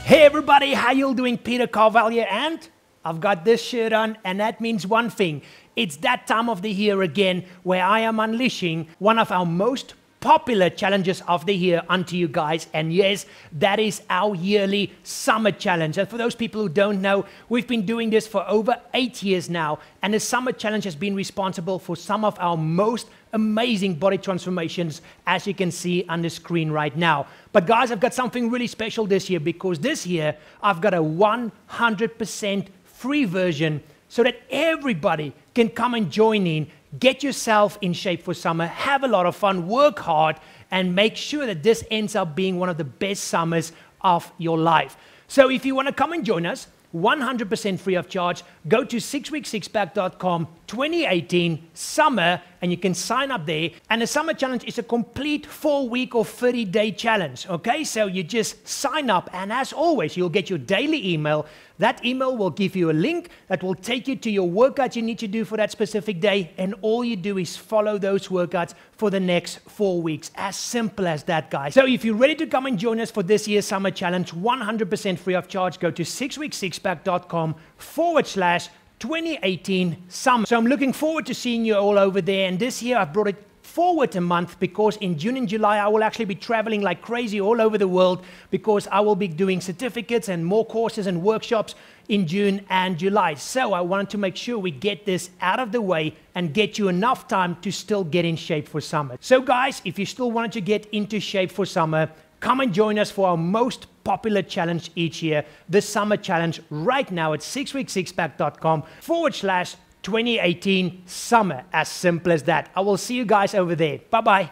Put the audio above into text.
Hey everybody, how you doing? Peter Carvell here, and I've got this shirt on, and that means one thing. It's that time of the year again where I am unleashing one of our most popular challenges of the year onto you guys, and yes, that is our yearly summer challenge. And for those people who don't know, we've been doing this for over 8 years now, and the summer challenge has been responsible for some of our most amazing body transformations, as you can see on the screen right now. But guys, I've got something really special this year, because this year I've got a 100% free version so that everybody can come and join in, get yourself in shape for summer, have a lot of fun, work hard, and make sure that this ends up being one of the best summers of your life. So if you want to come and join us, 100% free of charge, go to 6weeksixpack.com 2018 summer, and you can sign up there. And the summer challenge is a complete 4-week or 30-day challenge, okay? So you just sign up, and as always, you'll get your daily email. That email will give you a link that will take you to your workouts you need to do for that specific day, and all you do is follow those workouts for the next 4 weeks. As simple as that, guys. So if you're ready to come and join us for this year's summer challenge, 100% free of charge, go to 6weeksixpack.com /2018 summer. So I'm looking forward to seeing you all over there, and this year I've brought it forward a month because in June and July I will actually be traveling like crazy all over the world, because I will be doing certificates and more courses and workshops in June and July. So I wanted to make sure we get this out of the way and get you enough time to still get in shape for summer. So guys, if you still wanted to get into shape for summer, come and join us for our most popular challenge each year, the summer challenge, right now at 6weeksixpack.com /2018 summer. As simple as that. I will see you guys over there. Bye-bye.